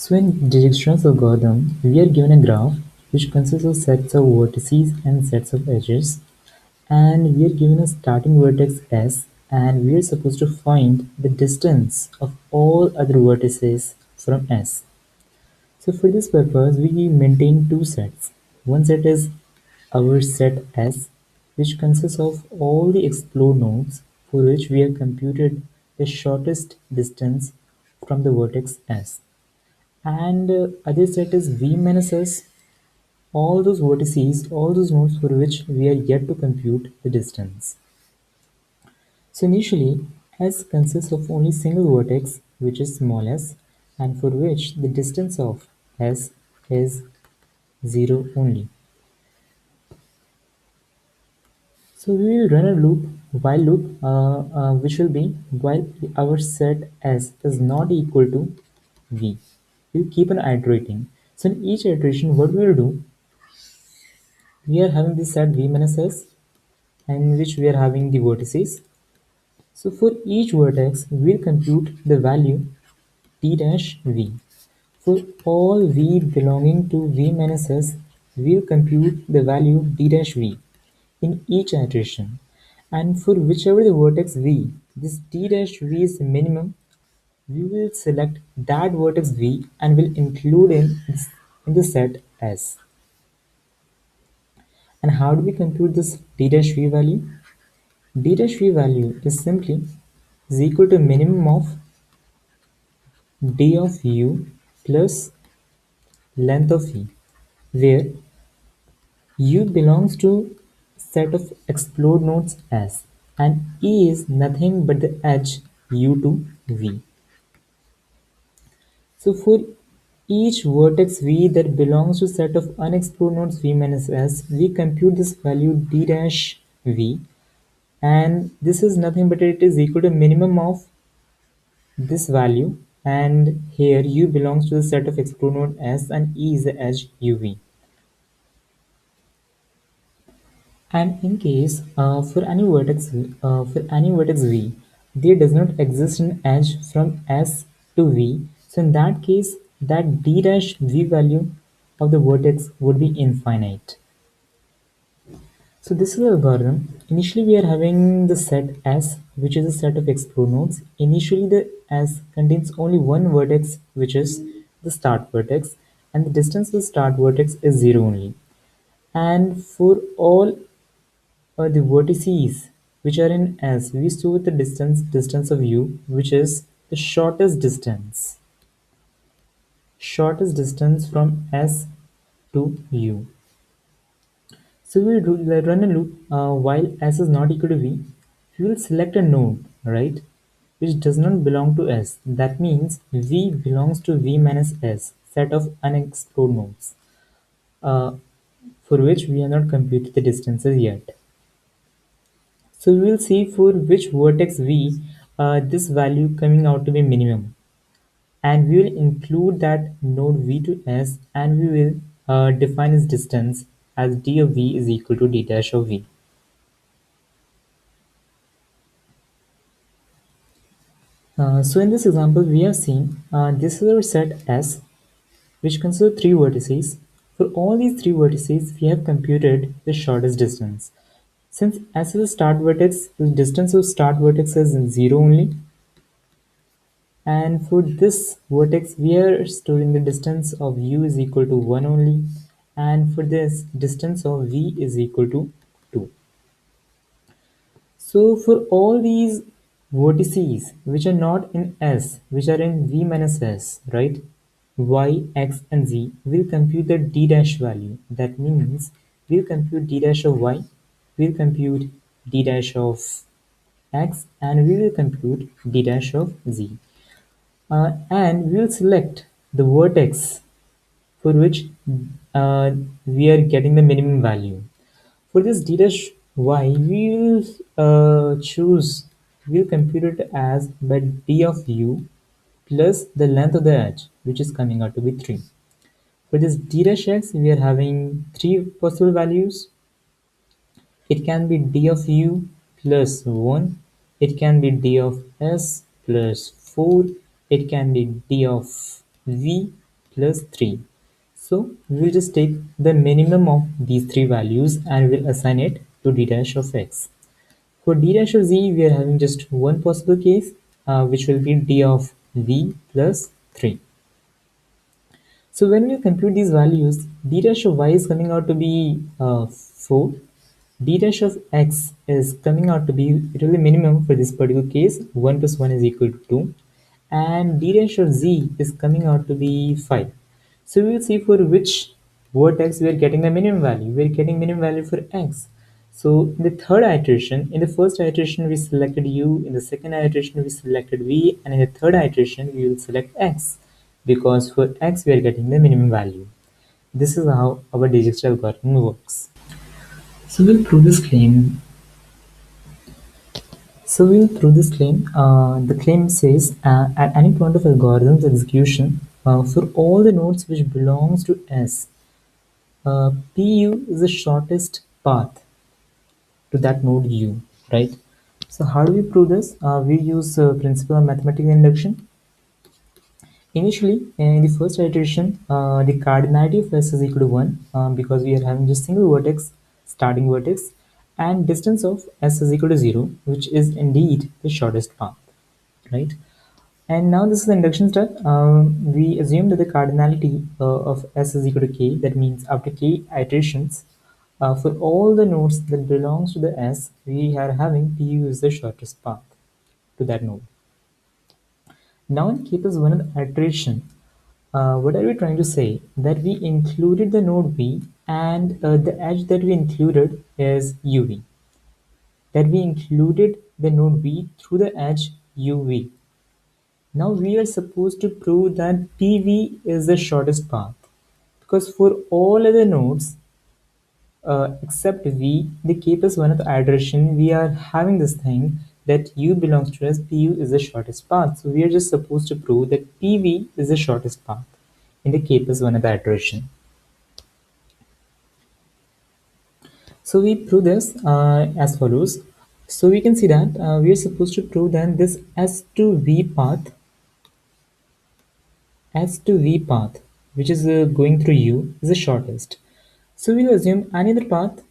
So in directions algorithm, we are given a graph which consists of sets of vertices and sets of edges, and we are given a starting vertex S, and we are supposed to find the distance of all other vertices from S. So for this purpose, we maintain two sets. One set is our set S, which consists of all the explore nodes for which we have computed the shortest distance from the vertex S. And other set is V minus S, all those vertices, all those nodes for which we are yet to compute the distance. So initially, S consists of only single vertex, which is small s, and for which the distance of S is 0 only. So we will run a while loop, which will be while our set S is not equal to V. We'll keep on iterating. So in each iteration, what we will do, we are having this set V minus S, in which we are having the vertices. So for each vertex, we'll compute the value t dash v. For all v belonging to v minus s, we'll compute the value d dash v in each iteration. And for whichever the vertex v, this d dash v is minimum, we will select that vertex v and will include in the set s. And how do we compute this d dash v value? D dash v value is simply is equal to minimum of d of u plus length of v, where u belongs to set of explored nodes S, and E is nothing but the edge u to v. So for each vertex v that belongs to set of unexplored nodes v minus S, we compute this value d dash v, and this is nothing but it is equal to minimum of this value, and here u belongs to the set of explored node S and E is the edge uv. And in case for any vertex v, there does not exist an edge from S to V. So in that case, that d dash v value of the vertex would be infinite. So this is the algorithm. Initially, we are having the set S, which is a set of explore nodes. Initially, the S contains only one vertex, which is the start vertex, and the distance to the start vertex is 0 only. And for all the vertices which are in S, we store the distance of U, which is the shortest distance from S to U. So we will run a loop while S is not equal to V. We will select a node, right, which does not belong to S. That means V belongs to V minus S, set of unexplored nodes, uh, for which we have not computed the distances yet. So we will see for which vertex v this value coming out to be minimum, and we will include that node v to s, and we will define its distance as d of v is equal to d dash of v. So in this example, we have seen this is our set S, which consists of three vertices. For all these three vertices, we have computed the shortest distance. Since S is a start vertex, the distance of start vertex is 0 only. And for this vertex, we are storing the distance of u is equal to 1 only. And for this, distance of v is equal to 2. So for all these vertices which are not in S, which are in V minus S, right? Y, X, and Z will compute the D dash value. That means we'll compute D dash of Y, we'll compute D dash of X, and we will compute D dash of Z. And we will select the vertex for which uh, we are getting the minimum value. For this d dash y, we will we'll compute it as by d of u plus the length of the edge, which is coming out to be 3. For this d dash x, we are having three possible values. It can be d of u plus 1, it can be d of s plus 4, it can be d of v, plus 3. So we will just take the minimum of these three values and we'll assign it to d dash of x. For d dash of z, we are having just one possible case, which will be d of v plus 3. So when we compute these values, d dash of y is coming out to be 4. D dash of x is coming out to be really minimum for this particular case. 1 plus 1 is equal to 2. And d dash of z is coming out to be 5. So we will see for which vertex we are getting the minimum value. We are getting minimum value for x. So in the third iteration, in the first iteration we selected u, in the second iteration we selected v, and in the third iteration we will select x, because for x we are getting the minimum value. This is how our digital algorithm works. So we'll prove this claim. The claim says at any point of algorithm's execution, for all the nodes which belongs to S, PU is the shortest path to that node U, right? So how do we prove this? We use principle of mathematical induction. Initially, in the first iteration, the cardinality of S is equal to 1 because we are having just single vertex, starting vertex, and distance of S is equal to 0, which is indeed the shortest path, right? And now this is the induction step. We assume that the cardinality of S is equal to K. That means after K iterations, for all the nodes that belongs to the S, we are having PU is the shortest path to that node. Now in K plus 1 iteration, what are we trying to say? That we included the node V and the edge that we included is UV. That we included the node V through the edge UV. Now we are supposed to prove that PV is the shortest path, because for all other nodes except V, the K plus 1th iteration, we are having this thing that U belongs to us, PU is the shortest path. So we are just supposed to prove that PV is the shortest path in the K plus 1th iteration. So we prove this as follows. So we can see that we are supposed to prove that this S to V path, which is going through U, is the shortest. So we'll assume any other path.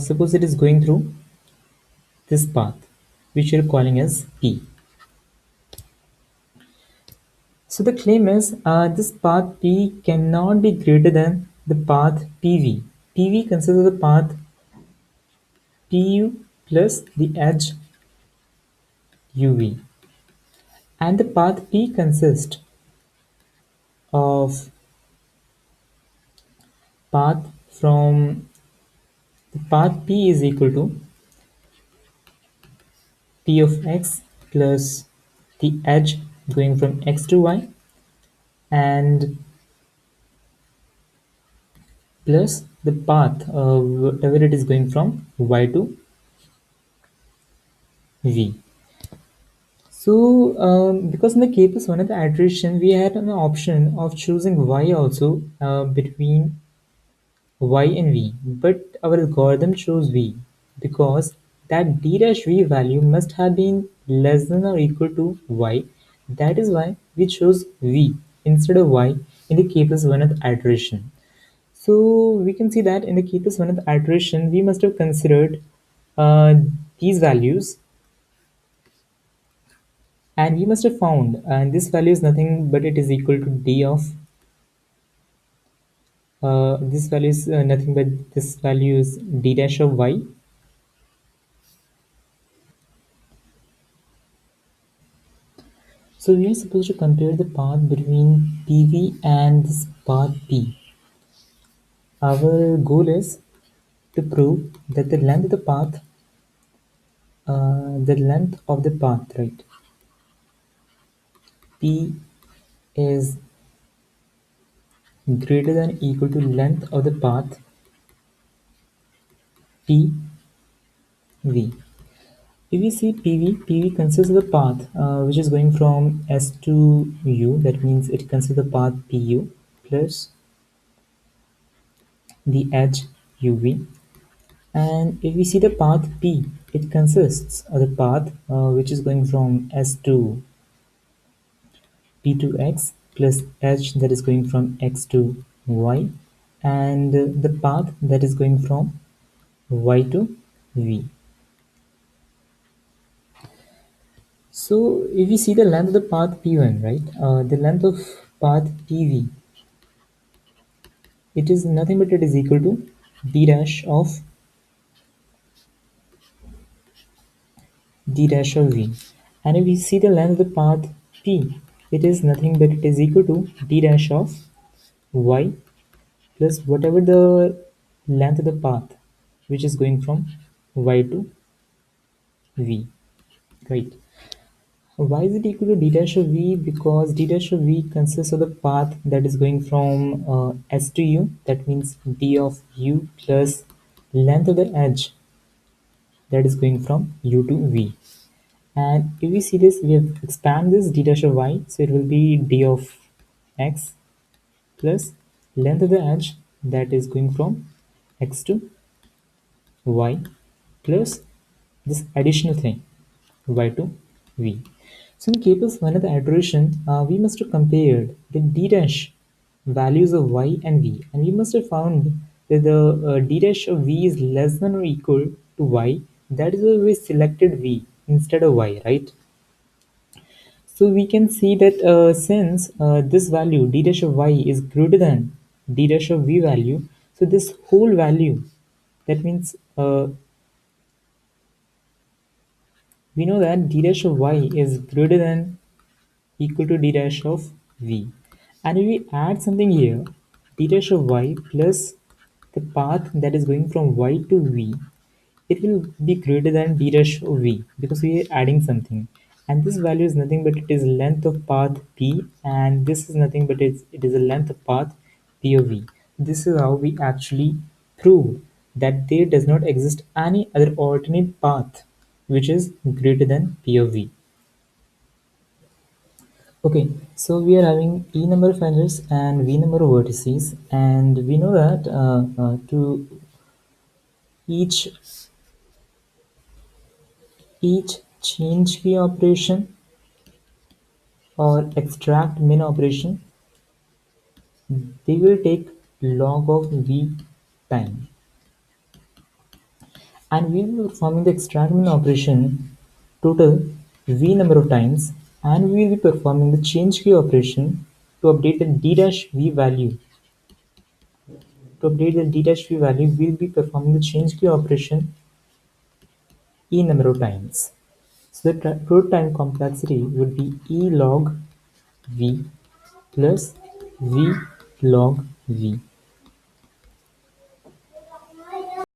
Suppose it is going through this path, which we're calling as P. So the claim is this path P cannot be greater than the path PV. PV consists of the path PU plus the edge UV. And the path P consists of path from the path P is equal to P of x plus the edge going from x to y and plus the path whatever it is going from y to v. So because in the K plus 1 of the iteration we had an option of choosing y also between y and v, but our algorithm chose v because that d dash v value must have been less than or equal to y. That is why we chose v instead of y in the K plus 1th iteration. So we can see that in the K plus 1th iteration we must have considered uh, these values, and we must have found, and this value is nothing but it is equal to d of this value is nothing but this value is d dash of y. So we are supposed to compare the path between PV and this path P. Our goal is to prove that the length of the path, right? P is greater than equal to length of the path PV. If we see PV consists of the path which is going from S to U. That means it consists of the path PU plus the edge UV. And if we see the path P, It consists of the path which is going from S to P to X plus H that is going from X to Y, and the path that is going from Y to V. So if we see the length of the path P1, right, the length of path PV, it is nothing but it is equal to d dash of d dash of V. And if we see the length of the path P, it is nothing but it is equal to d dash of Y plus whatever the length of the path which is going from Y to V. Great. Why is it equal to d dash of V? Because d dash of V consists of the path that is going from S to U. That means d of U plus length of the edge that is going from U to V. And if we see this, we have expand this d dash of Y, so it will be d of X plus length of the edge that is going from X to Y plus this additional thing Y to V. So in case of one of the iteration, we must have compared the d dash values of Y and V, and we must have found that the d dash of V is less than or equal to Y. That is why we selected V instead of Y, right? So we can see that since this value d dash of y is greater than d dash of v value, so this whole value, that means we know that d dash of y is greater than equal to d dash of v. And if we add something here, d dash of y plus the path that is going from y to v, it will be greater than d dash of v because we are adding something, and this value is nothing but it is length of path p, and this is nothing but it is a length of path p of v. This is how we actually prove that there does not exist any other alternate path which is greater than p of v. Okay, so we are having e number of edges and v number of vertices, and we know that to each change key operation or extract min operation, they will take log of v time, and we will be performing the extract min operation total v number of times, and we will be performing the change key operation to update the d dash v value. To update the d dash v value, we will be performing the change key operation e number of times. So the total time complexity would be e log v plus v log v.